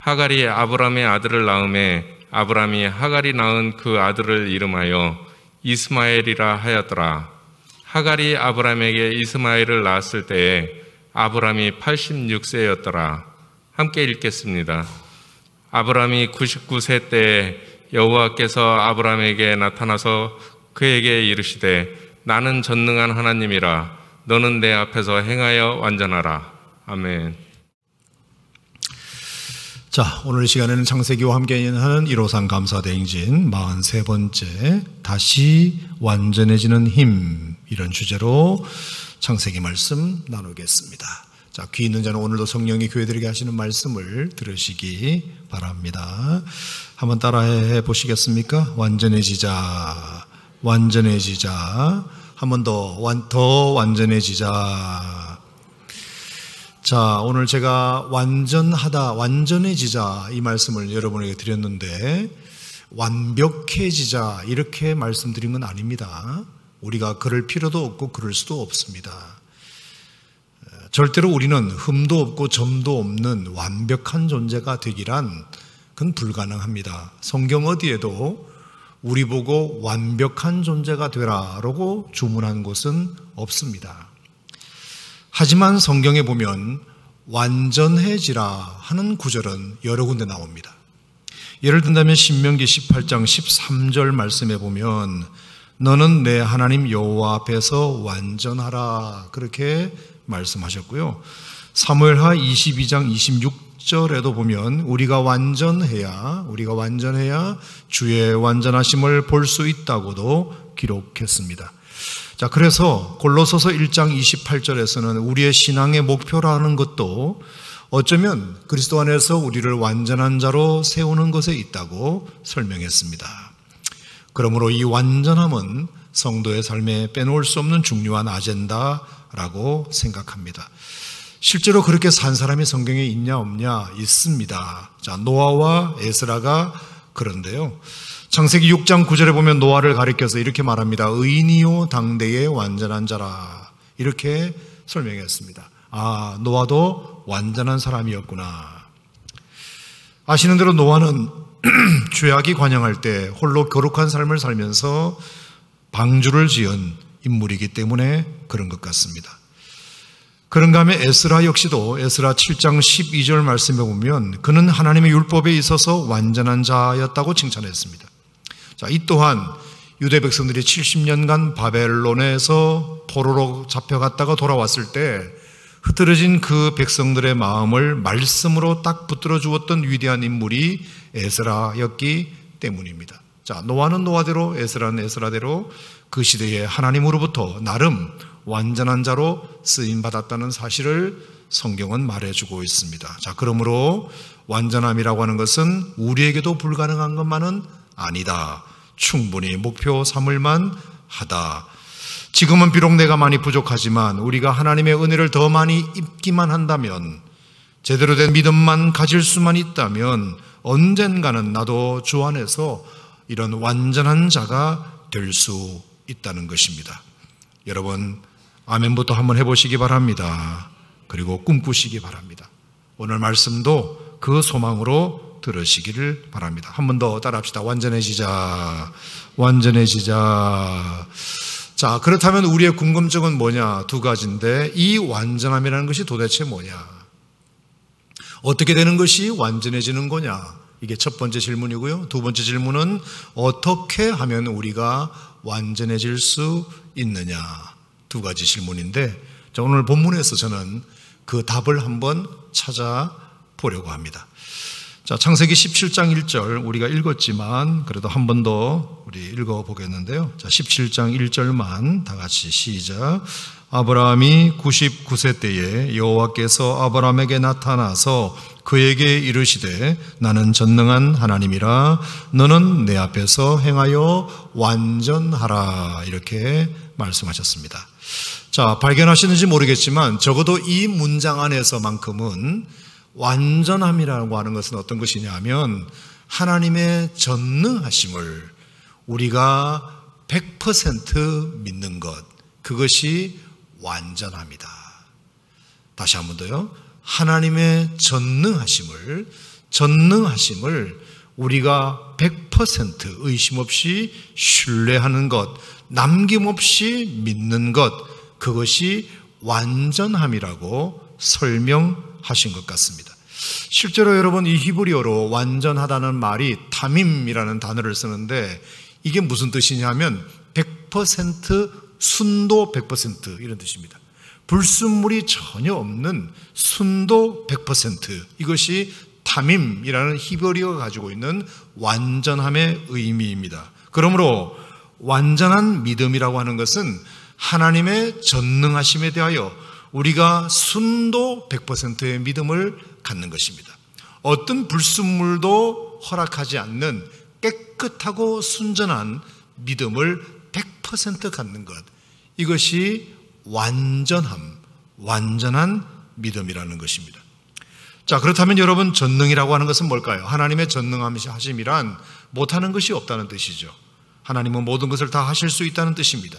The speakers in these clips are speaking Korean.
하갈이 아브람의 아들을 낳음에 아브람이 하갈이 낳은 그 아들을 이름하여 이스마엘이라 하였더라. 하갈이 아브람에게 이스마엘을 낳았을 때에 아브람이 86세였더라. 함께 읽겠습니다. 아브람이 99세 때에 여호와께서 아브람에게 나타나서 그에게 이르시되 나는 전능한 하나님이라. 너는 내 앞에서 행하여 완전하라. 아멘. 자, 오늘 이 시간에는 창세기와 함께 하는 1호상 감사대행진 43번째 다시 완전해지는 힘, 이런 주제로 창세기 말씀 나누겠습니다. 자, 귀 있는 자는 오늘도 성령이 교회들에게 하시는 말씀을 들으시기 바랍니다. 한번 따라해 보시겠습니까? 완전해지자, 완전해지자. 한 번 더 완전해지자. 자, 오늘 제가 완전하다, 완전해지자 이 말씀을 여러분에게 드렸는데 완벽해지자 이렇게 말씀드린 건 아닙니다. 우리가 그럴 필요도 없고 그럴 수도 없습니다. 절대로 우리는 흠도 없고 점도 없는 완벽한 존재가 되기란 그건 불가능합니다. 성경 어디에도 우리 보고 완벽한 존재가 되라라고 주문한 곳은 없습니다. 하지만 성경에 보면 완전해지라 하는 구절은 여러 군데 나옵니다. 예를 든다면 신명기 18장 13절 말씀에 보면 너는 내 하나님 여호와 앞에서 완전하라 그렇게 말씀하셨고요. 사무엘하 22장 26절에도 보면 우리가 완전해야 주의 완전하심을 볼 수 있다고도 기록했습니다. 자, 그래서 골로새서 1장 28절에서는 우리의 신앙의 목표라는 것도 어쩌면 그리스도 안에서 우리를 완전한 자로 세우는 것에 있다고 설명했습니다. 그러므로 이 완전함은 성도의 삶에 빼놓을 수 없는 중요한 아젠다라고 생각합니다. 실제로 그렇게 산 사람이 성경에 있냐 없냐? 있습니다. 자, 노아와 에스라가 그런데요. 창세기 6장 9절에 보면 노아를 가리켜서 이렇게 말합니다. 의인이요 당대의 완전한 자라 이렇게 설명했습니다. 아, 노아도 완전한 사람이었구나. 아시는 대로 노아는 죄악이 관영할 때 홀로 거룩한 삶을 살면서 방주를 지은 인물이기 때문에 그런 것 같습니다. 그런가 하면 에스라 역시도 에스라 7장 12절 말씀에 보면 그는 하나님의 율법에 있어서 완전한 자였다고 칭찬했습니다. 자, 이 또한 유대 백성들이 70년간 바벨론에서 포로로 잡혀갔다가 돌아왔을 때 흐트러진 그 백성들의 마음을 말씀으로 딱 붙들어 주었던 위대한 인물이 에스라였기 때문입니다. 자, 노아는 노아대로 에스라는 에스라대로 그 시대에 하나님으로부터 나름 완전한 자로 쓰임받았다는 사실을 성경은 말해주고 있습니다. 자, 그러므로 완전함이라고 하는 것은 우리에게도 불가능한 것만은 아니다. 충분히 목표 삼을만 하다. 지금은 비록 내가 많이 부족하지만 우리가 하나님의 은혜를 더 많이 입기만 한다면, 제대로 된 믿음만 가질 수만 있다면 언젠가는 나도 주 안에서 이런 완전한 자가 될 수 있다는 것입니다. 여러분, 아멘부터 한번 해보시기 바랍니다. 그리고 꿈꾸시기 바랍니다. 오늘 말씀도 그 소망으로 들으시기를 바랍니다. 한 번 더 따라합시다. 완전해지자, 완전해지자. 자, 그렇다면 우리의 궁금증은 뭐냐? 두 가지인데 이 완전함이라는 것이 도대체 뭐냐? 어떻게 되는 것이 완전해지는 거냐? 이게 첫 번째 질문이고요. 두 번째 질문은 어떻게 하면 우리가 완전해질 수 있느냐? 두 가지 질문인데, 자, 오늘 본문에서 저는 그 답을 한번 찾아보려고 합니다. 자, 창세기 17장 1절 우리가 읽었지만 그래도 한 번 더 우리 읽어보겠는데요. 자, 17장 1절만 다 같이 시작. 아브라함이 99세 때에 여호와께서 아브라함에게 나타나서 그에게 이르시되 나는 전능한 하나님이라 너는 내 앞에서 행하여 완전하라 이렇게 말씀하셨습니다. 자, 발견하시는지 모르겠지만 적어도 이 문장 안에서만큼은 완전함이라고 하는 것은 어떤 것이냐 하면 하나님의 전능하심을 우리가 100% 믿는 것, 그것이 완전합니다. 다시 한 번 더요. 하나님의 전능하심을 전능하심을 우리가 100% 의심 없이 신뢰하는 것, 남김없이 믿는 것, 그것이 완전함이라고 설명하신 것 같습니다. 실제로 여러분, 이 히브리어로 완전하다는 말이 타밈이라는 단어를 쓰는데, 이게 무슨 뜻이냐면 100% 순도 100% 이런 뜻입니다. 불순물이 전혀 없는 순도 100%, 이것이 타밈이라는 히브리어가 가지고 있는 완전함의 의미입니다. 그러므로 완전한 믿음이라고 하는 것은 하나님의 전능하심에 대하여 우리가 순도 100%의 믿음을 갖는 것입니다. 어떤 불순물도 허락하지 않는 깨끗하고 순전한 믿음을 100% 갖는 것, 이것이 완전한 믿음이라는 것입니다. 자, 그렇다면 여러분, 전능이라고 하는 것은 뭘까요? 하나님의 전능하심이란 못하는 것이 없다는 뜻이죠. 하나님은 모든 것을 다 하실 수 있다는 뜻입니다.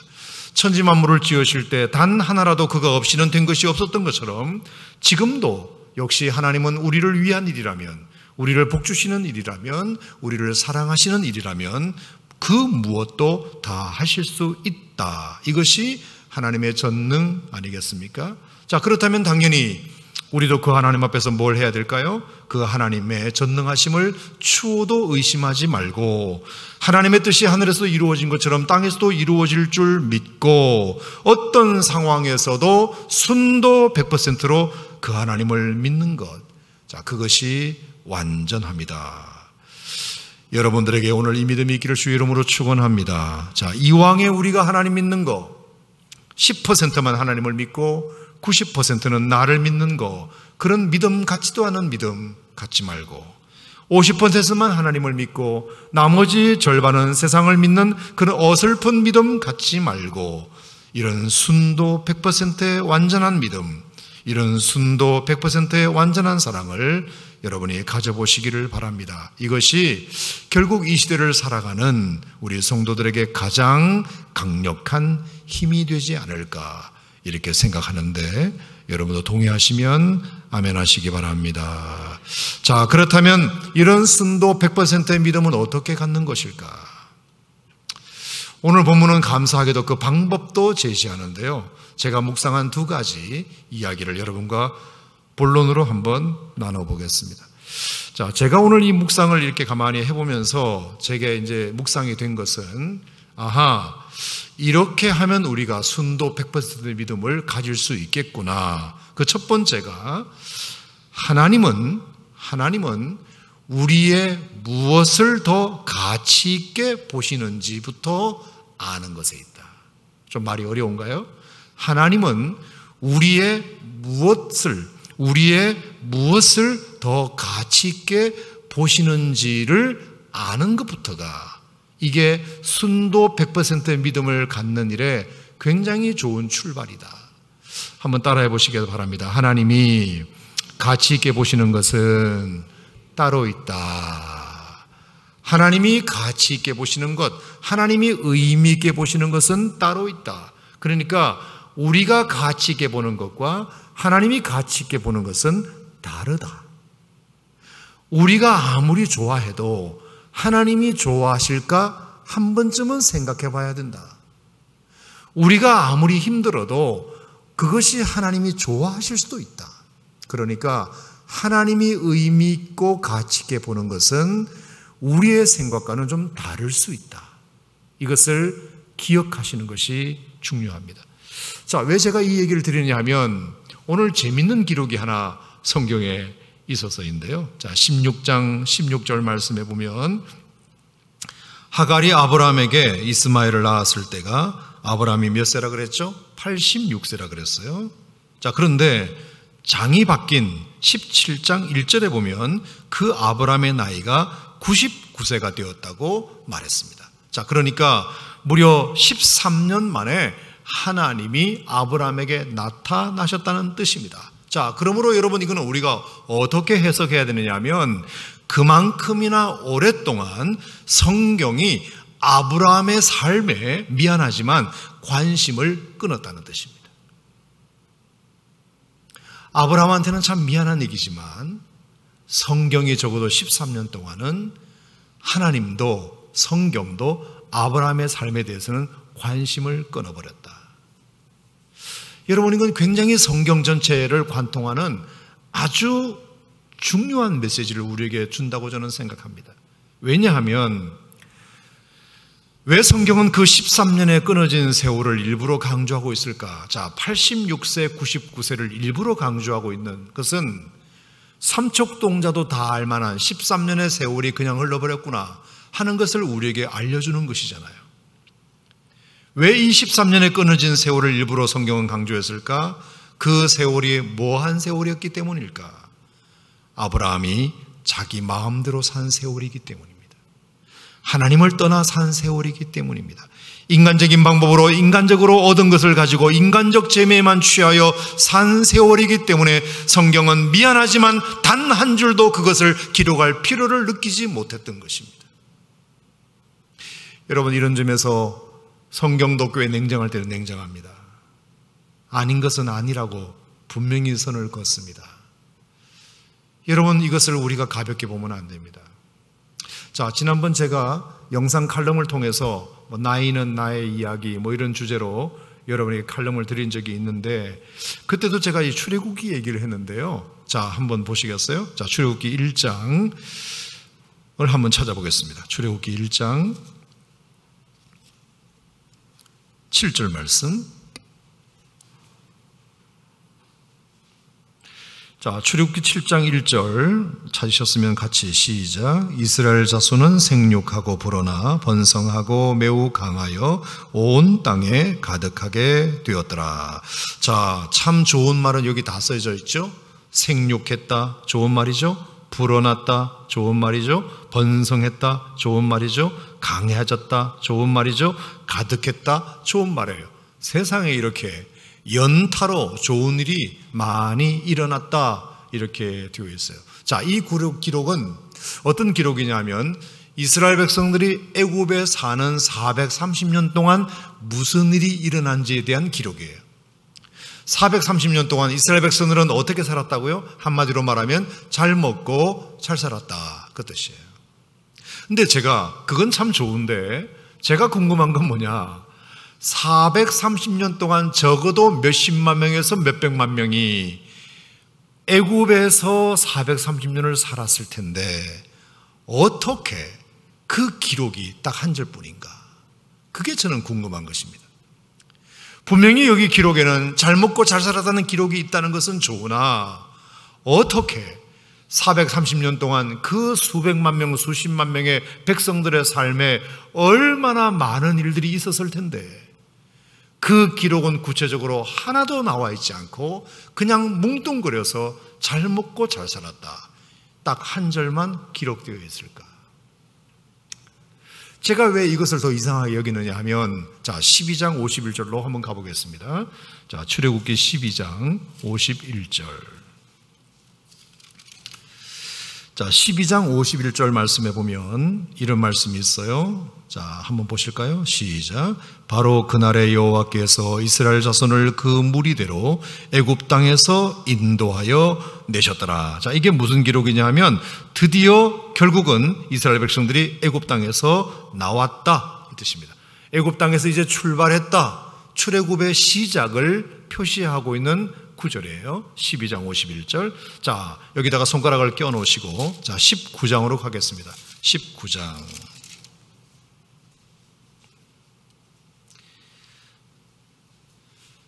천지 만물을 지으실 때 단 하나라도 그가 없이는 된 것이 없었던 것처럼 지금도 역시 하나님은 우리를 위한 일이라면, 우리를 복주시는 일이라면, 우리를 사랑하시는 일이라면 그 무엇도 다 하실 수 있다. 이것이 하나님의 전능 아니겠습니까? 자, 그렇다면 당연히 우리도 그 하나님 앞에서 뭘 해야 될까요? 그 하나님의 전능하심을 추호도 의심하지 말고 하나님의 뜻이 하늘에서 이루어진 것처럼 땅에서도 이루어질 줄 믿고 어떤 상황에서도 순도 100%로 그 하나님을 믿는 것. 자, 그것이 완전합니다. 여러분들에게 오늘 이 믿음이 있기를 주의 이름으로 축원합니다. 자, 이왕에 우리가 하나님 믿는 거 10%만 하나님을 믿고 90%는 나를 믿는 거, 그런 믿음 같지도 않은 믿음 갖지 말고 50%만 하나님을 믿고 나머지 절반은 세상을 믿는 그런 어설픈 믿음 갖지 말고 이런 순도 100%의 완전한 믿음, 이런 순도 100%의 완전한 사랑을 여러분이 가져보시기를 바랍니다. 이것이 결국 이 시대를 살아가는 우리 성도들에게 가장 강력한 힘이 되지 않을까 이렇게 생각하는데, 여러분도 동의하시면 아멘 하시기 바랍니다. 자, 그렇다면 이런 순도 100%의 믿음은 어떻게 갖는 것일까? 오늘 본문은 감사하게도 그 방법도 제시하는데요, 제가 묵상한 두 가지 이야기를 여러분과 본론으로 한번 나눠보겠습니다. 자, 제가 오늘 이 묵상을 이렇게 가만히 해보면서 제게 이제 묵상이 된 것은, 이렇게 하면 우리가 순도 100%의 믿음을 가질 수 있겠구나. 그 첫 번째가 하나님은 우리의 무엇을 더 가치 있게 보시는지부터 아는 것에 있다. 좀 말이 어려운가요? 하나님은 우리의 무엇을 더 가치 있게 보시는지를 아는 것부터가, 이게 순도 100%의 믿음을 갖는 일에 굉장히 좋은 출발이다. 한번 따라해 보시기 바랍니다. 하나님이 가치 있게 보시는 것은 따로 있다. 하나님이 가치 있게 보시는 것, 하나님이 의미 있게 보시는 것은 따로 있다. 그러니까 우리가 가치 있게 보는 것과 하나님이 가치 있게 보는 것은 다르다. 우리가 아무리 좋아해도 하나님이 좋아하실까 한 번쯤은 생각해 봐야 된다. 우리가 아무리 힘들어도 그것이 하나님이 좋아하실 수도 있다. 그러니까 하나님이 의미 있고 가치 있게 보는 것은 우리의 생각과는 좀 다를 수 있다. 이것을 기억하시는 것이 중요합니다. 자, 왜 제가 이 얘기를 드리냐 하면 오늘 재밌는 기록이 하나 성경에 있어서인데요. 자, 16장 16절 말씀해 보면, 하갈이 아브라함에게 이스마엘을 낳았을 때가 아브라함이 몇 세라 그랬죠? 86세라 그랬어요. 자, 그런데 장이 바뀐 17장 1절에 보면 그 아브라함의 나이가 99세가 되었다고 말했습니다. 자, 그러니까 무려 13년 만에 하나님이 아브라함에게 나타나셨다는 뜻입니다. 자, 그러므로 여러분, 이거는 우리가 어떻게 해석해야 되느냐 하면 그만큼이나 오랫동안 성경이 아브라함의 삶에 미안하지만 관심을 끊었다는 뜻입니다. 아브라함한테는 참 미안한 얘기지만 성경이 적어도 13년 동안은 하나님도 성경도 아브라함의 삶에 대해서는 관심을 끊어버렸다. 여러분, 이건 굉장히 성경 전체를 관통하는 아주 중요한 메시지를 우리에게 준다고 저는 생각합니다. 왜냐하면 왜 성경은 그 13년의 끊어진 세월을 일부러 강조하고 있을까? 자, 86세, 99세를 일부러 강조하고 있는 것은 삼척동자도 다 알만한 13년의 세월이 그냥 흘러버렸구나 하는 것을 우리에게 알려주는 것이잖아요. 왜 이 13년의 끊어진 세월을 일부러 성경은 강조했을까? 그 세월이 뭐한 세월이었기 때문일까? 아브라함이 자기 마음대로 산 세월이기 때문입니다. 하나님을 떠나 산 세월이기 때문입니다. 인간적인 방법으로 인간적으로 얻은 것을 가지고 인간적 재미에만 취하여 산 세월이기 때문에 성경은 미안하지만 단 한 줄도 그것을 기록할 필요를 느끼지 못했던 것입니다. 여러분, 이런 점에서 성경도 꽤 냉정할 때는 냉정합니다. 아닌 것은 아니라고 분명히 선을 긋습니다. 여러분, 이것을 우리가 가볍게 보면 안 됩니다. 자, 지난번 제가 영상 칼럼을 통해서 나이는 나의 이야기 이런 주제로 여러분에게 칼럼을 드린 적이 있는데, 그때도 제가 이 출애굽기 얘기를 했는데요. 자, 한번 보시겠어요? 자, 출애굽기 1장을 한번 찾아보겠습니다. 출애굽기 1장 7절 말씀. 자, 출애굽기 7장 1절 찾으셨으면 같이 시작. 이스라엘 자손은 생육하고 불어나 번성하고 매우 강하여 온 땅에 가득하게 되었더라. 자, 참 좋은 말은 여기 다 써져 있죠. 생육했다, 좋은 말이죠. 불어났다, 좋은 말이죠. 번성했다, 좋은 말이죠. 강해졌다, 좋은 말이죠. 가득했다, 좋은 말이에요. 세상에 이렇게 연타로 좋은 일이 많이 일어났다, 이렇게 되어 있어요. 자, 이 기록은 어떤 기록이냐면 이스라엘 백성들이 애굽에 사는 430년 동안 무슨 일이 일어난지에 대한 기록이에요. 430년 동안 이스라엘 백성들은 어떻게 살았다고요? 한마디로 말하면 잘 먹고 잘 살았다, 그 뜻이에요. 근데 그건 참 좋은데 제가 궁금한 건 뭐냐, 430년 동안 적어도 몇십만 명에서 몇백만 명이 애굽에서 430년을 살았을 텐데 어떻게 그 기록이 딱 한 절뿐인가? 그게 저는 궁금한 것입니다. 분명히 여기 기록에는 잘 먹고 잘 살았다는 기록이 있다는 것은 좋으나 어떻게 430년 동안 그 수백만 명, 수십만 명의 백성들의 삶에 얼마나 많은 일들이 있었을 텐데 그 기록은 구체적으로 하나도 나와 있지 않고 그냥 뭉뚱그려서 잘 먹고 잘 살았다, 딱 한 절만 기록되어 있을까? 제가 왜 이것을 더 이상하게 여기느냐 하면, 자, 12장 51절로 한번 가보겠습니다. 자, 출애굽기 12장 51절. 자, 12장 51절 말씀에 보면 이런 말씀이 있어요. 자, 한번 보실까요? 시작. 바로 그날에 여호와께서 이스라엘 자손을 그 무리대로 애굽 땅에서 인도하여 내셨더라. 자, 이게 무슨 기록이냐 하면 드디어 결국은 이스라엘 백성들이 애굽 땅에서 나왔다, 이 뜻입니다. 애굽 땅에서 이제 출발했다, 출애굽의 시작을 표시하고 있는 구절이에요. 12장 51절. 자, 여기다가 손가락을 껴 놓으시고, 자, 19장으로 가겠습니다. 19장.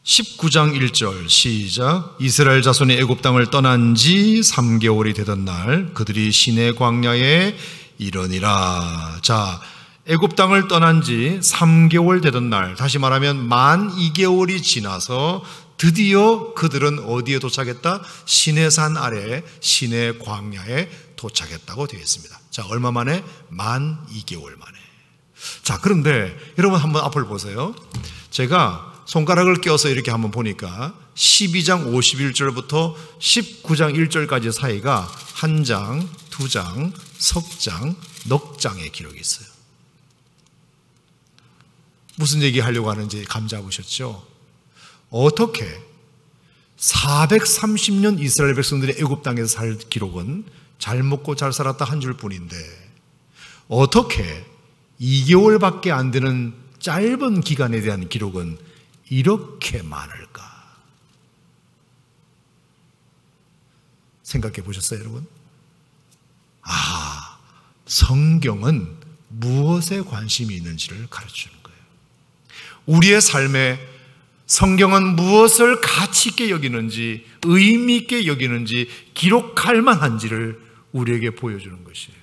(19장 1절) 시작. 이스라엘 자손이 애굽 땅을 떠난 지 3개월이 되던 날 그들이 시내 광야에 이르니라. 자, 애굽 땅을 떠난 지 3개월 되던 날, 다시 말하면 만 2개월이 지나서 드디어 그들은 어디에 도착했다? 시내산 아래 시내 광야에 도착했다고 되어 있습니다. 자, 얼마 만에? 만 2개월 만에. 자, 그런데 여러분 한번 앞을 보세요. 제가 손가락을 껴서 이렇게 한번 보니까 12장 51절부터 19장 1절까지 사이가 한 장, 두 장, 석 장, 넉 장의 기록이 있어요. 무슨 얘기 하려고 하는지 감 잡으셨죠? 어떻게 430년 이스라엘 백성들이 애굽 땅에서 살 기록은 잘 먹고 잘 살았다 한 줄 뿐인데 어떻게 2개월밖에 안 되는 짧은 기간에 대한 기록은 이렇게 많을까? 생각해 보셨어요, 여러분? 성경은 무엇에 관심이 있는지를 가르치는 거예요. 우리의 삶에 성경은 무엇을 가치 있게 여기는지, 의미 있게 여기는지, 기록할 만한지를 우리에게 보여주는 것이에요.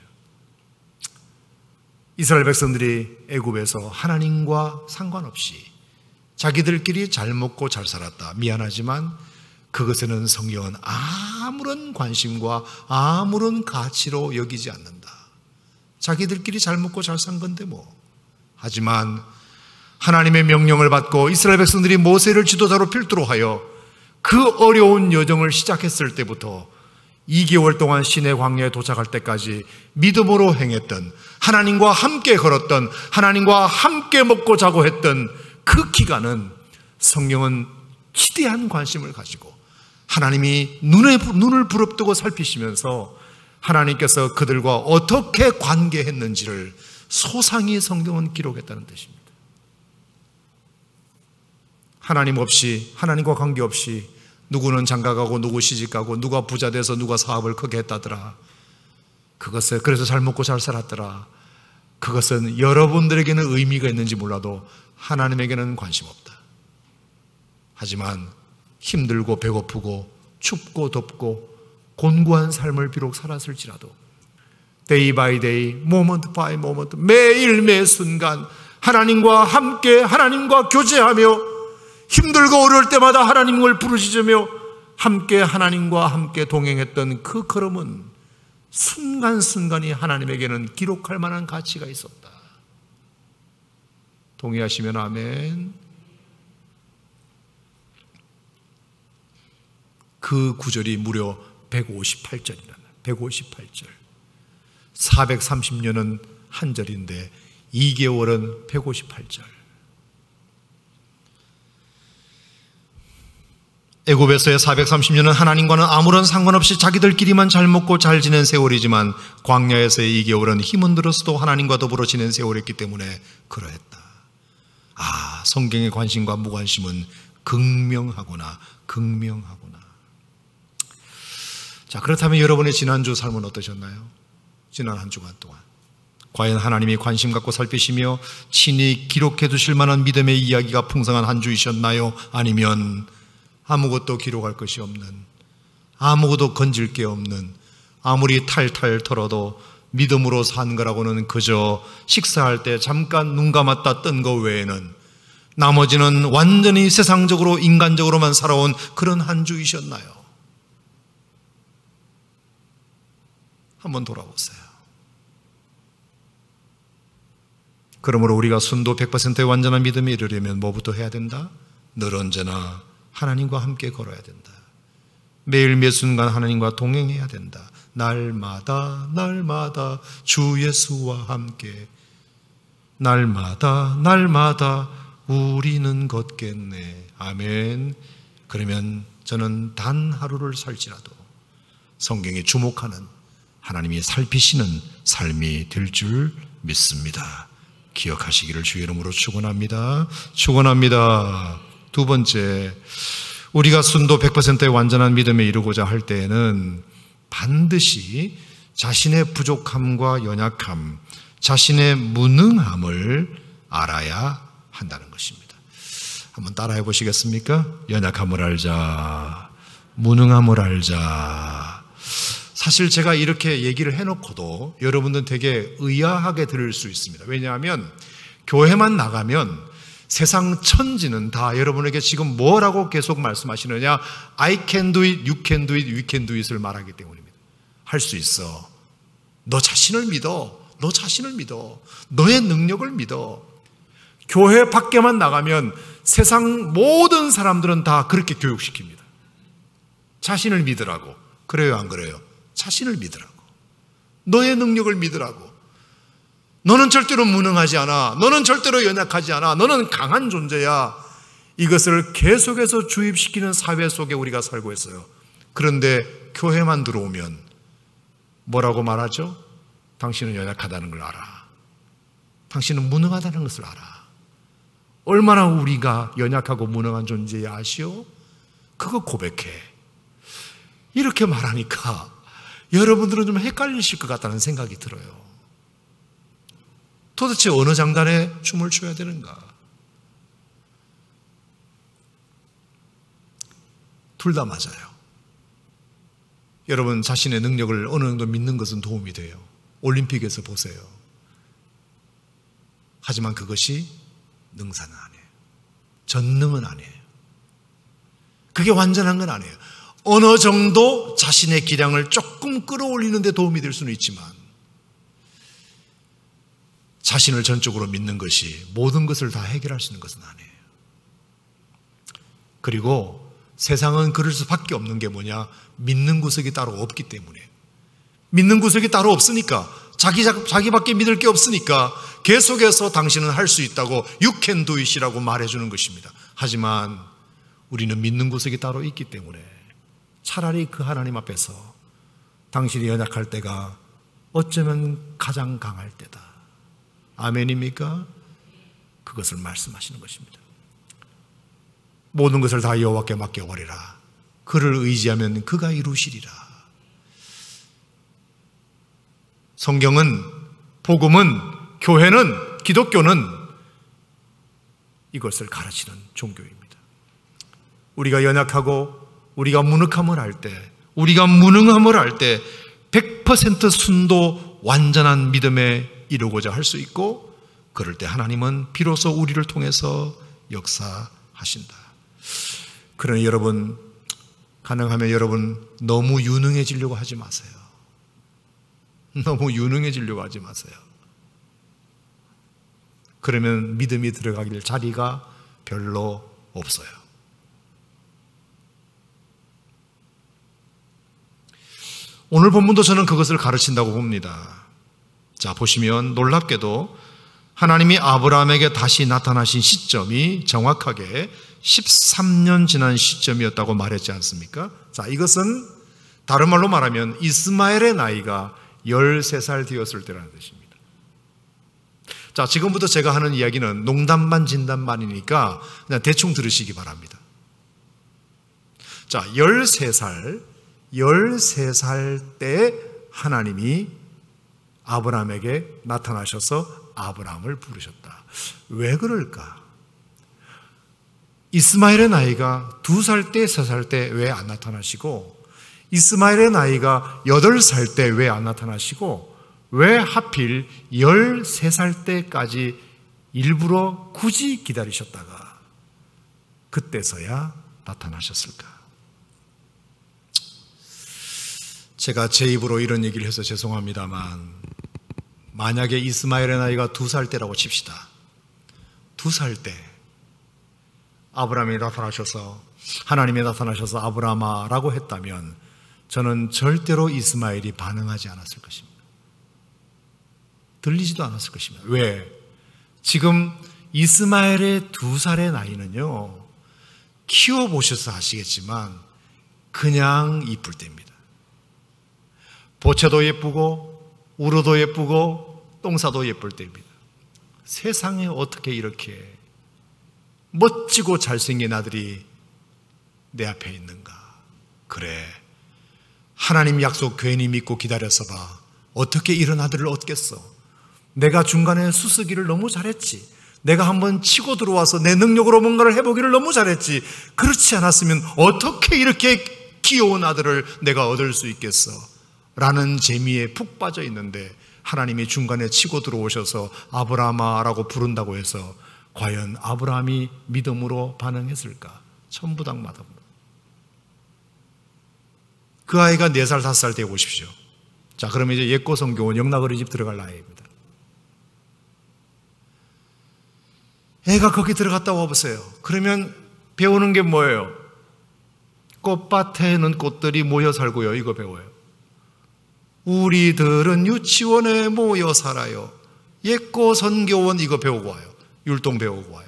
이스라엘 백성들이 애굽에서 하나님과 상관없이 자기들끼리 잘 먹고 잘 살았다. 미안하지만 그것에는 성경은 아무런 관심과 아무런 가치로 여기지 않는다. 자기들끼리 잘 먹고 잘 산 건데 뭐. 하지만 하나님의 명령을 받고 이스라엘 백성들이 모세를 지도자로 필두로 하여 그 어려운 여정을 시작했을 때부터 2개월 동안 시내 광야에 도착할 때까지 믿음으로 행했던, 하나님과 함께 걸었던, 하나님과 함께 먹고 자고 했던 그 기간은 성경은 기대한 관심을 가지고 하나님이 눈을 부릅뜨고 살피시면서 하나님께서 그들과 어떻게 관계했는지를 소상히 성경은 기록했다는 뜻입니다. 하나님 없이, 하나님과 관계없이 누구는 장가가고 누구 시집가고 누가 부자 돼서 누가 사업을 크게 했다더라. 그것을 그래서 잘 먹고 잘 살았더라. 그것은 여러분들에게는 의미가 있는지 몰라도 하나님에게는 관심 없다. 하지만 힘들고 배고프고 춥고 덥고 곤고한 삶을 비록 살았을지라도 day by day, moment by moment, 매일 매 순간 하나님과 함께, 하나님과 교제하며 힘들고 어려울 때마다 하나님을 부르짖으며 함께 하나님과 함께 동행했던 그 걸음은 순간순간이 하나님에게는 기록할 만한 가치가 있었다. 동의하시면 아멘. 그 구절이 무려 158절이라는 158절. 430년은 한 절인데 2개월은 158절. 애굽에서의 430년은 하나님과는 아무런 상관없이 자기들끼리만 잘 먹고 잘 지낸 세월이지만 광야에서의 2개월은 힘은 들어서도 하나님과 더불어 지낸 세월이었기 때문에 그러했다. 성경의 관심과 무관심은 극명하구나. 자, 그렇다면 여러분의 지난주 삶은 어떠셨나요? 지난 한 주간 동안 과연 하나님이 관심 갖고 살피시며 친히 기록해 두실 만한 믿음의 이야기가 풍성한 한 주이셨나요? 아니면 아무것도 기록할 것이 없는, 아무것도 건질 게 없는, 아무리 탈탈 털어도 믿음으로 산 거라고는 그저 식사할 때 잠깐 눈 감았다 뜬 거 외에는 나머지는 완전히 세상적으로 인간적으로만 살아온 그런 한 주이셨나요? 한번 돌아보세요. 그러므로 우리가 순도 100%의 완전한 믿음에 이르려면 뭐부터 해야 된다? 늘 언제나 하나님과 함께 걸어야 된다. 매일 매 순간 하나님과 동행해야 된다. 날마다 주 예수와 함께, 날마다 우리는 걷겠네. 아멘. 그러면 저는 단 하루를 살지라도 성경에 주목하는, 하나님이 살피시는 삶이 될 줄 믿습니다. 기억하시기를 주의 이름으로 축원합니다. 두 번째, 우리가 순도 100%의 완전한 믿음에 이르고자 할 때에는 반드시 자신의 부족함과 연약함, 자신의 무능함을 알아야 한다는 것입니다. 한번 따라해 보시겠습니까? 연약함을 알자, 무능함을 알자. 사실 제가 이렇게 얘기를 해놓고도 여러분들은 되게 의아하게 들을 수 있습니다. 왜냐하면 교회만 나가면 세상 천지는 다 여러분에게 지금 뭐라고 계속 말씀하시느냐? I can do it, you can do it, we can do it을 말하기 때문입니다. 할 수 있어. 너 자신을 믿어. 너의 능력을 믿어. 교회 밖에만 나가면 세상 모든 사람들은 다 그렇게 교육시킵니다. 자신을 믿으라고. 그래요, 안 그래요? 자신을 믿으라고. 너의 능력을 믿으라고. 너는 절대로 무능하지 않아. 너는 절대로 연약하지 않아. 너는 강한 존재야. 이것을 계속해서 주입시키는 사회 속에 우리가 살고 있어요. 그런데 교회만 들어오면 뭐라고 말하죠? 당신은 연약하다는 걸 알아. 당신은 무능하다는 것을 알아. 얼마나 우리가 연약하고 무능한 존재에 아시오? 그거 고백해. 이렇게 말하니까 여러분들은 좀 헷갈리실 것 같다는 생각이 들어요. 도대체 어느 장단에 춤을 춰야 되는가? 둘 다 맞아요. 여러분 자신의 능력을 어느 정도 믿는 것은 도움이 돼요. 올림픽에서 보세요. 하지만 그것이 능사는 아니에요. 전능은 아니에요. 그게 완전한 건 아니에요. 어느 정도 자신의 기량을 조금 끌어올리는 데 도움이 될 수는 있지만 자신을 전적으로 믿는 것이 모든 것을 다 해결할 수 있는 것은 아니에요. 그리고 세상은 그럴 수밖에 없는 게 뭐냐? 믿는 구석이 따로 없기 때문에. 믿는 구석이 따로 없으니까, 자기밖에 믿을 게 없으니까 계속해서 당신은 할 수 있다고 You can do it이라고 말해주는 것입니다. 하지만 우리는 믿는 구석이 따로 있기 때문에 차라리 그 하나님 앞에서 당신이 연약할 때가 어쩌면 가장 강할 때다. 아멘입니까? 그것을 말씀하시는 것입니다. 모든 것을 다 여호와께 맡겨버리라. 그를 의지하면 그가 이루시리라. 성경은, 복음은, 교회는, 기독교는 이것을 가르치는 종교입니다. 우리가 연약하고 우리가 무능함을 할 때, 우리가 무능함을 할 때 100% 순도 완전한 믿음에 이루고자 할 수 있고, 그럴 때 하나님은 비로소 우리를 통해서 역사하신다. 그러니 여러분, 가능하면 여러분 너무 유능해지려고 하지 마세요. 너무 유능해지려고 하지 마세요. 그러면 믿음이 들어가길 자리가 별로 없어요. 오늘 본문도 저는 그것을 가르친다고 봅니다. 자, 보시면 놀랍게도 하나님이 아브라함에게 다시 나타나신 시점이 정확하게 13년 지난 시점이었다고 말했지 않습니까? 자, 이것은 다른 말로 말하면 이스마엘의 나이가 13살 되었을 때라는 뜻입니다. 자, 지금부터 제가 하는 이야기는 농담반 진담반이니까 그냥 대충 들으시기 바랍니다. 자, 13살 때 하나님이 아브라함에게 나타나셔서 아브라함을 부르셨다. 왜 그럴까? 이스마엘의 나이가 2살 때, 3살 때 왜 안 나타나시고, 이스마엘의 나이가 8살 때 왜 안 나타나시고, 왜 하필 13살 때까지 일부러 굳이 기다리셨다가 그때서야 나타나셨을까? 제가 제 입으로 이런 얘기를 해서 죄송합니다만, 만약에 이스마엘의 나이가 2살 때라고 칩시다. 2살 때 아브라함이 나타나셔서, 하나님이 나타나셔서 아브라함아라고 했다면 저는 절대로 이스마엘이 반응하지 않았을 것입니다. 들리지도 않았을 것입니다. 왜? 지금 이스마엘의 2살의 나이는요, 키워보셔서 아시겠지만 그냥 이쁠 때입니다. 보채도 예쁘고 우루도 예쁘고 똥사도 예쁠 때입니다. 세상에 어떻게 이렇게 멋지고 잘생긴 아들이 내 앞에 있는가? 그래, 하나님 약속 괜히 믿고 기다려서 봐. 어떻게 이런 아들을 얻겠어? 내가 중간에 수쓰기를 너무 잘했지. 내가 한번 치고 들어와서 내 능력으로 뭔가를 해보기를 너무 잘했지. 그렇지 않았으면 어떻게 이렇게 귀여운 아들을 내가 얻을 수 있겠어? 라는 재미에 푹 빠져 있는데 하나님이 중간에 치고 들어오셔서 아브라함아라고 부른다고 해서 과연 아브라함이 믿음으로 반응했을까? 천부당마다. 그 아이가 4살, 5살 되어 보십시오. 자, 그러면 이제 옛고 성경은 영락어린이집 들어갈 나이입니다. 애가 거기 들어갔다 와보세요. 그러면 배우는 게 뭐예요? 꽃밭에는 꽃들이 모여 살고요. 이거 배워요. 우리들은 유치원에 모여 살아요. 옛고 선교원 이거 배우고 와요. 율동 배우고 와요.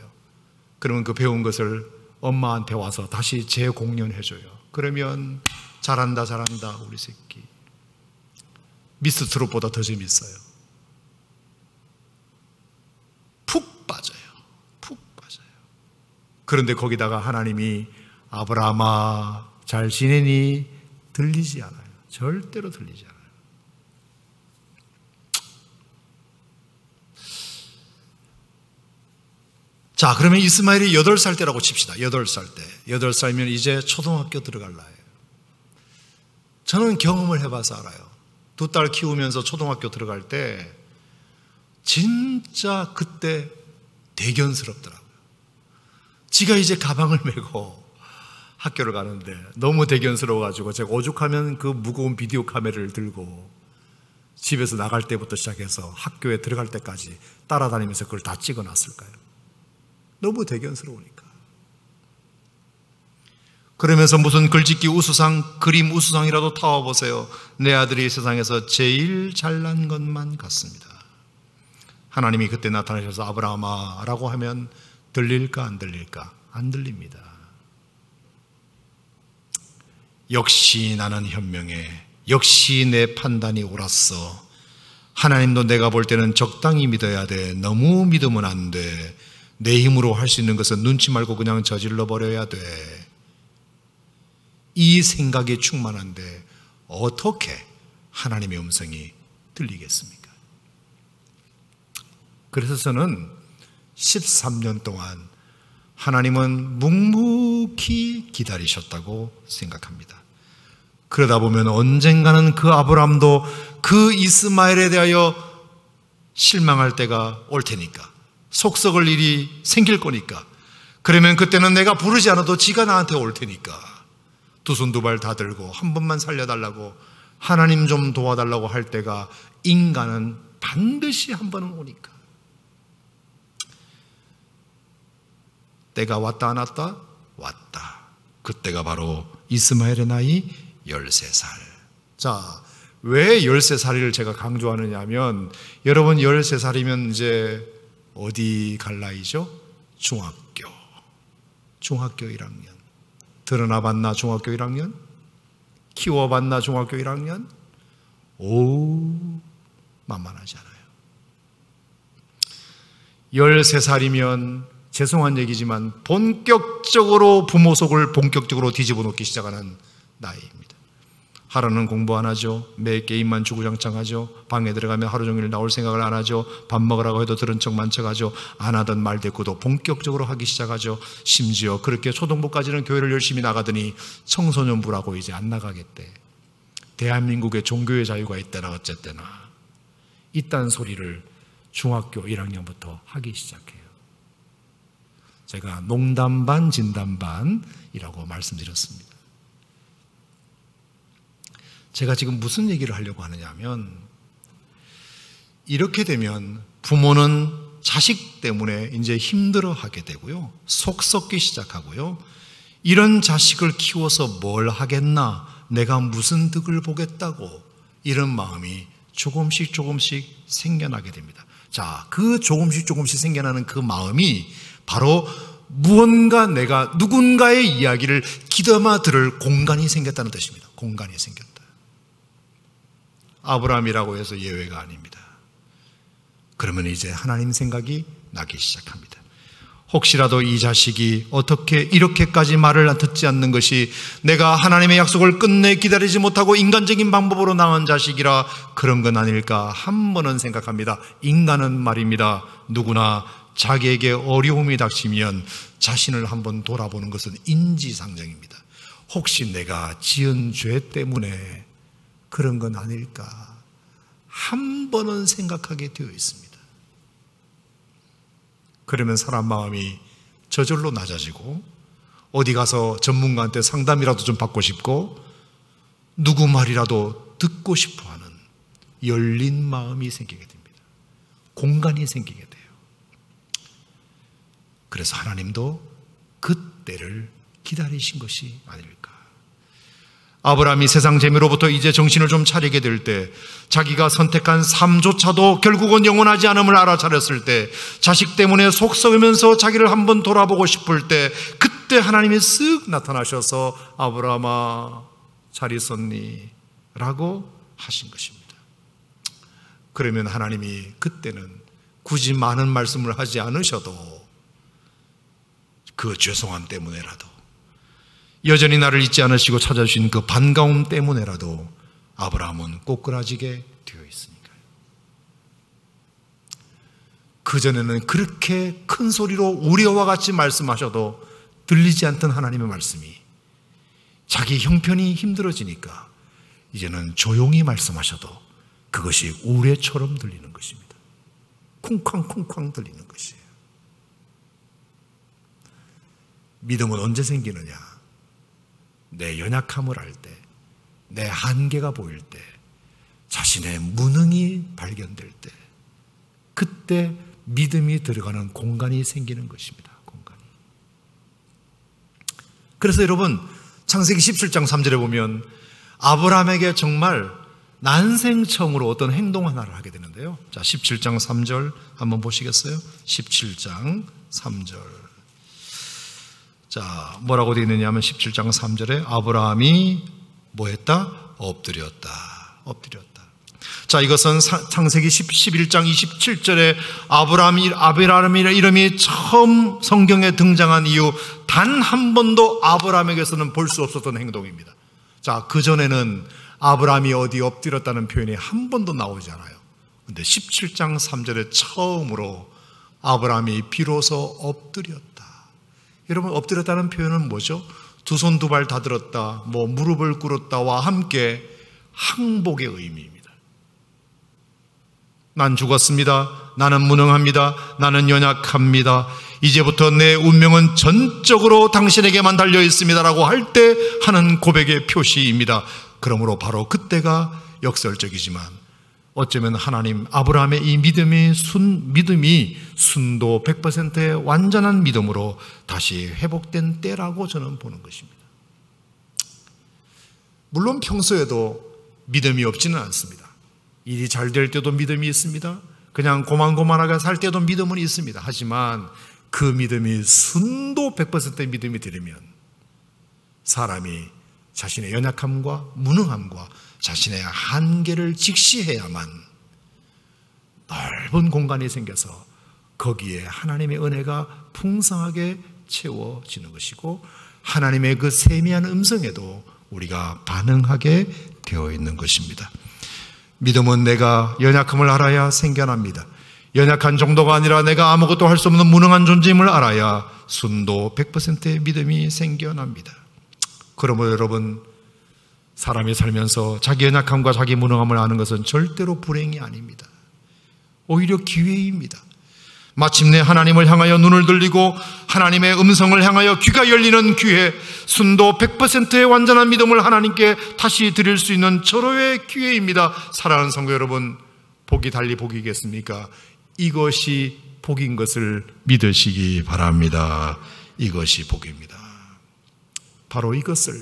그러면 그 배운 것을 엄마한테 와서 다시 재공연해줘요. 그러면 잘한다 잘한다 우리 새끼. 미스터 트롯보다 더 재밌어요. 푹 빠져요. 푹 빠져요. 그런데 거기다가 하나님이 아브라함아 잘 지내니 들리지 않아요. 절대로 들리지 않아요. 자, 그러면 이스마엘이 8살 때라고 칩시다. 8살 때. 8살이면 이제 초등학교 들어갈 나이에요. 저는 경험을 해봐서 알아요. 2딸 키우면서 초등학교 들어갈 때 진짜 그때 대견스럽더라고요. 지가 이제 가방을 메고 학교를 가는데 너무 대견스러워가지고 제가 오죽하면 그 무거운 비디오 카메라를 들고 집에서 나갈 때부터 시작해서 학교에 들어갈 때까지 따라다니면서 그걸 다 찍어놨을까요? 너무 대견스러우니까. 그러면서 무슨 글짓기 우수상, 그림 우수상이라도 타와보세요. 내 아들이 세상에서 제일 잘난 것만 같습니다. 하나님이 그때 나타나셔서 아브라함아 라고 하면 들릴까 안 들릴까? 안 들립니다. 역시 나는 현명해. 역시 내 판단이 옳았어. 하나님도 내가 볼 때는 적당히 믿어야 돼. 너무 믿으면 안 돼. 내 힘으로 할 수 있는 것은 눈치 말고 그냥 저질러 버려야 돼. 이 생각에 충만한데 어떻게 하나님의 음성이 들리겠습니까? 그래서 저는 13년 동안 하나님은 묵묵히 기다리셨다고 생각합니다. 그러다 보면 언젠가는 그 아브라함도 그 이스마엘에 대하여 실망할 때가 올 테니까, 속 썩을 일이 생길 거니까, 그러면 그때는 내가 부르지 않아도 지가 나한테 올 테니까 두 손 두 발 다 들고 한 번만 살려달라고, 하나님 좀 도와달라고 할 때가 인간은 반드시 한 번은 오니까. 때가 왔다 안 왔다? 왔다. 그때가 바로 이스마엘의 나이 13살. 자, 왜 13살을 제가 강조하느냐 하면, 여러분 13살이면 이제 어디 갈 나이죠? 중학교 1학년. 드러나봤나 중학교 1학년? 키워봤나 중학교 1학년? 만만하지 않아요. 13살이면 죄송한 얘기지만 본격적으로 부모 속을 본격적으로 뒤집어 놓기 시작하는 나이입니다. 하루는 공부 안 하죠. 매 게임만 주구장창 하죠. 방에 들어가면 하루 종일 나올 생각을 안 하죠. 밥 먹으라고 해도 들은 척만 척하죠. 안 하던 말 대꾸도 본격적으로 하기 시작하죠. 심지어 그렇게 초등부까지는 교회를 열심히 나가더니 청소년부라고 이제 안 나가겠대. 대한민국에 종교의 자유가 있다나 어쨌거나 이딴 소리를 중학교 1학년부터 하기 시작해요. 제가 농담 반 진담 반이라고 말씀드렸습니다. 제가 지금 무슨 얘기를 하려고 하느냐 하면, 이렇게 되면 부모는 자식 때문에 이제 힘들어하게 되고요, 속 썩기 시작하고요, 이런 자식을 키워서 뭘 하겠나, 내가 무슨 득을 보겠다고, 이런 마음이 조금씩 생겨나게 됩니다. 자, 그 조금씩 생겨나는 그 마음이 바로 무언가 내가 누군가의 이야기를 귀담아 들을 공간이 생겼다는 뜻입니다. 공간이 생겼다. 아브라함이라고 해서 예외가 아닙니다. 그러면 이제 하나님 생각이 나기 시작합니다. 혹시라도 이 자식이 어떻게 이렇게까지 말을 듣지 않는 것이 내가 하나님의 약속을 끝내 기다리지 못하고 인간적인 방법으로 낳은 자식이라 그런 건 아닐까 한 번은 생각합니다. 인간은 말입니다, 누구나 자기에게 어려움이 닥치면 자신을 한번 돌아보는 것은 인지상정입니다. 혹시 내가 지은 죄 때문에 그런 건 아닐까 한 번은 생각하게 되어 있습니다. 그러면 사람 마음이 저절로 낮아지고 어디 가서 전문가한테 상담이라도 좀 받고 싶고 누구 말이라도 듣고 싶어하는 열린 마음이 생기게 됩니다. 공간이 생기게 돼요. 그래서 하나님도 그때를 기다리신 것이 아닐까. 아브라함이 세상 재미로부터 이제 정신을 좀 차리게 될 때, 자기가 선택한 삶조차도 결국은 영원하지 않음을 알아차렸을 때, 자식 때문에 속 썩으면서 자기를 한번 돌아보고 싶을 때, 그때 하나님이 쓱 나타나셔서 아브라함아 잘 있었니? 라고 하신 것입니다. 그러면 하나님이 그때는 굳이 많은 말씀을 하지 않으셔도 그 죄송함 때문에라도, 여전히 나를 잊지 않으시고 찾아주신 그 반가움 때문에라도 아브라함은 꼬꾸라지게 되어 있으니까요. 그전에는 그렇게 큰 소리로 우리와 같이 말씀하셔도 들리지 않던 하나님의 말씀이 자기 형편이 힘들어지니까 이제는 조용히 말씀하셔도 그것이 우레처럼 들리는 것입니다. 쿵쾅쿵쾅 들리는 것이에요. 믿음은 언제 생기느냐? 내 연약함을 알 때, 내 한계가 보일 때, 자신의 무능이 발견될 때, 그때 믿음이 들어가는 공간이 생기는 것입니다. 공간이. 그래서 여러분, 창세기 17장 3절에 보면 아브라함에게 정말 난생처음으로 어떤 행동 하나를 하게 되는데요. 자, 17장 3절 한번 보시겠어요? 17장 3절. 자, 뭐라고 되어 있느냐면 17장 3절에 아브라함이 뭐 했다? 엎드렸다. 자, 이것은 창세기 11장 27절에 아브라함이라는 이름이 처음 성경에 등장한 이후 단 한 번도 아브라함에게서는 볼 수 없었던 행동입니다. 자, 그전에는 아브라함이 어디 엎드렸다는 표현이 한 번도 나오지 않아요. 근데 17장 3절에 처음으로 아브라함이 비로소 엎드렸다. 여러분, 엎드렸다는 표현은 뭐죠? 두 손 두 발 다 들었다, 뭐 무릎을 꿇었다와 함께 항복의 의미입니다. 난 죽었습니다. 나는 무능합니다. 나는 연약합니다. 이제부터 내 운명은 전적으로 당신에게만 달려 있습니다라고 할 때 하는 고백의 표시입니다. 그러므로 바로 그때가 역설적이지만 어쩌면 하나님 아브라함의 이 믿음이 순도 100%의 완전한 믿음으로 다시 회복된 때라고 저는 보는 것입니다. 물론 평소에도 믿음이 없지는 않습니다. 일이 잘 될 때도 믿음이 있습니다. 그냥 고만고만하게 살 때도 믿음은 있습니다. 하지만 그 믿음이 순도 100%의 믿음이 되려면 사람이 자신의 연약함과 무능함과 자신의 한계를 직시해야만 넓은 공간이 생겨서 거기에 하나님의 은혜가 풍성하게 채워지는 것이고 하나님의 그 세미한 음성에도 우리가 반응하게 되어 있는 것입니다. 믿음은 내가 연약함을 알아야 생겨납니다. 연약한 정도가 아니라 내가 아무것도 할 수 없는 무능한 존재임을 알아야 순도 100%의 믿음이 생겨납니다. 그러므로 여러분, 사람이 살면서 자기 연약함과 자기 무능함을 아는 것은 절대로 불행이 아닙니다. 오히려 기회입니다. 마침내 하나님을 향하여 눈을 들리고 하나님의 음성을 향하여 귀가 열리는 기회, 순도 100%의 완전한 믿음을 하나님께 다시 드릴 수 있는 절호의 기회입니다. 사랑하는 성도 여러분, 복이 달리 복이겠습니까? 이것이 복인 것을 믿으시기 바랍니다. 이것이 복입니다. 바로 이것을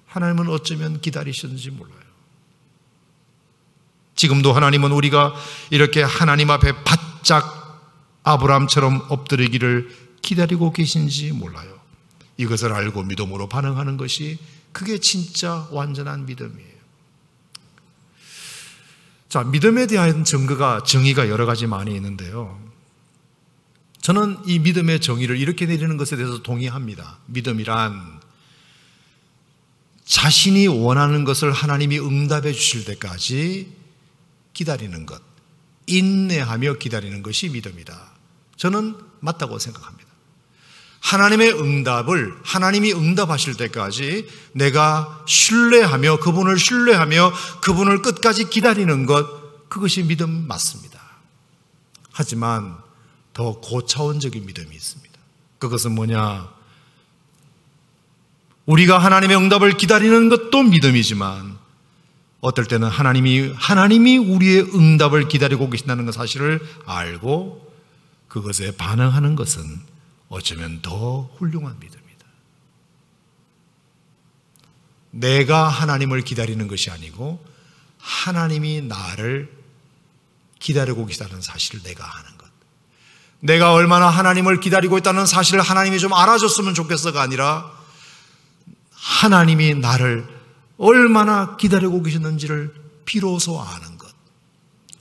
하나님은 어쩌면 기다리셨는지 몰라요. 지금도 하나님은 우리가 이렇게 하나님 앞에 바짝 아브라함처럼 엎드리기를 기다리고 계신지 몰라요. 이것을 알고 믿음으로 반응하는 것이 그게 진짜 완전한 믿음이에요. 자, 믿음에 대한 정의가 여러 가지 많이 있는데요. 저는 이 믿음의 정의를 이렇게 내리는 것에 대해서 동의합니다. 믿음이란 자신이 원하는 것을 하나님이 응답해 주실 때까지 기다리는 것, 인내하며 기다리는 것이 믿음이다. 저는 맞다고 생각합니다. 하나님의 응답을 하나님이 응답하실 때까지 내가 신뢰하며 그분을 끝까지 기다리는 것, 그것이 믿음 맞습니다. 하지만 더 고차원적인 믿음이 있습니다. 그것은 뭐냐? 우리가 하나님의 응답을 기다리는 것도 믿음이지만 어떨 때는 하나님이 우리의 응답을 기다리고 계신다는 사실을 알고 그것에 반응하는 것은 어쩌면 더 훌륭한 믿음이다. 내가 하나님을 기다리는 것이 아니고 하나님이 나를 기다리고 계시다는 사실을 내가 아는 것. 내가 얼마나 하나님을 기다리고 있다는 사실을 하나님이 좀 알아줬으면 좋겠어가 아니라 하나님이 나를 얼마나 기다리고 계셨는지를 비로소 아는 것.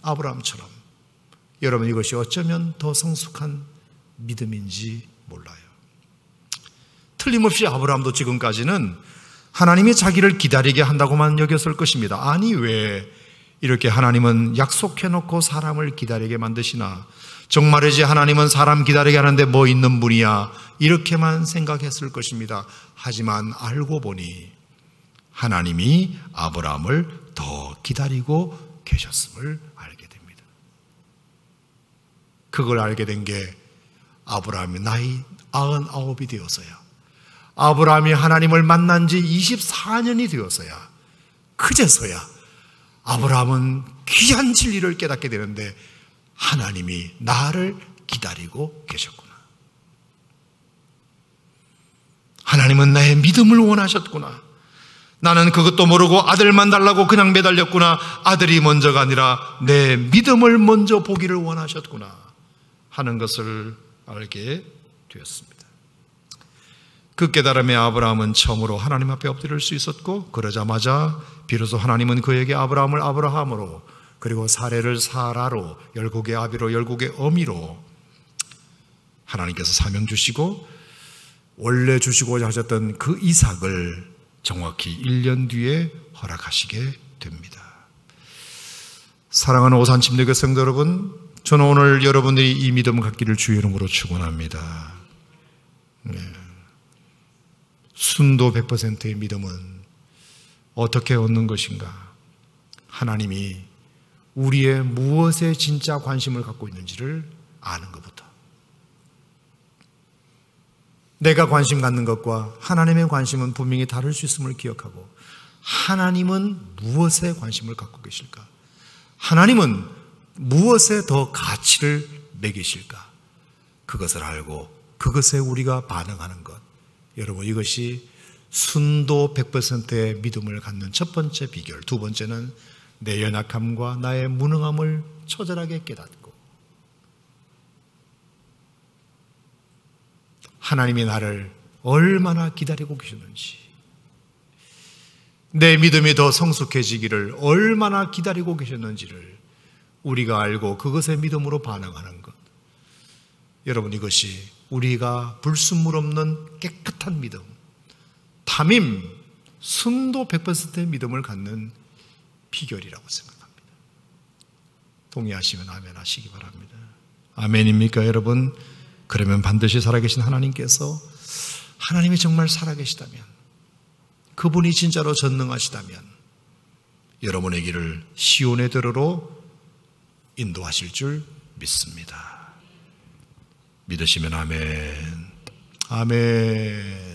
아브라함처럼. 여러분, 이것이 어쩌면 더 성숙한 믿음인지 몰라요. 틀림없이 아브라함도 지금까지는 하나님이 자기를 기다리게 한다고만 여겼을 것입니다. 아니, 왜 이렇게 하나님은 약속해놓고 사람을 기다리게 만드시나? 정말이지 하나님은 사람 기다리게 하는데 뭐 있는 분이야? 이렇게만 생각했을 것입니다. 하지만 알고 보니 하나님이 아브라함을 더 기다리고 계셨음을 알게 됩니다. 그걸 알게 된 게 아브라함이 나이 99이 되어서야, 아브라함이 하나님을 만난 지 24년이 되어서야, 그제서야 아브라함은 귀한 진리를 깨닫게 되는데 하나님이 나를 기다리고 계셨구나. 하나님은 나의 믿음을 원하셨구나. 나는 그것도 모르고 아들만 달라고 그냥 매달렸구나. 아들이 먼저가 아니라 내 믿음을 먼저 보기를 원하셨구나 하는 것을 알게 되었습니다. 그 깨달음에 아브라함은 처음으로 하나님 앞에 엎드릴 수 있었고, 그러자마자 비로소 하나님은 그에게 아브라함을 아브라함으로, 그리고 사례를 사라로, 열국의 아비로, 열국의 어미로 하나님께서 사명 주시고, 원래 주시고자 하셨던 그 이삭을 정확히 1년 뒤에 허락하시게 됩니다. 사랑하는 오산침례교 성도 여러분, 저는 오늘 여러분들이 이 믿음을 갖기를 주의 이름으로 축원합니다. 순도 100%의 믿음은 어떻게 얻는 것인가? 하나님이 우리의 무엇에 진짜 관심을 갖고 있는지를 아는 것부터. 내가 관심 갖는 것과 하나님의 관심은 분명히 다를 수 있음을 기억하고, 하나님은 무엇에 관심을 갖고 계실까? 하나님은 무엇에 더 가치를 매기실까? 그것을 알고 그것에 우리가 반응하는 것. 여러분, 이것이 순도 100%의 믿음을 갖는 첫 번째 비결. 두 번째는 내 연약함과 나의 무능함을 처절하게 깨닫고, 하나님이 나를 얼마나 기다리고 계셨는지, 내 믿음이 더 성숙해지기를 얼마나 기다리고 계셨는지를 우리가 알고 그것의 믿음으로 반응하는 것. 여러분, 이것이 우리가 불순물 없는 깨끗한 믿음, 담임, 순도 100%의 믿음을 갖는 비결이라고 생각합니다. 동의하시면 아멘 하시기 바랍니다. 아멘입니까, 여러분? 그러면 반드시 살아계신 하나님께서, 하나님이 정말 살아계시다면, 그분이 진짜로 전능하시다면 여러분의 길을 시온의 도로로 인도하실 줄 믿습니다. 믿으시면 아멘. 아멘.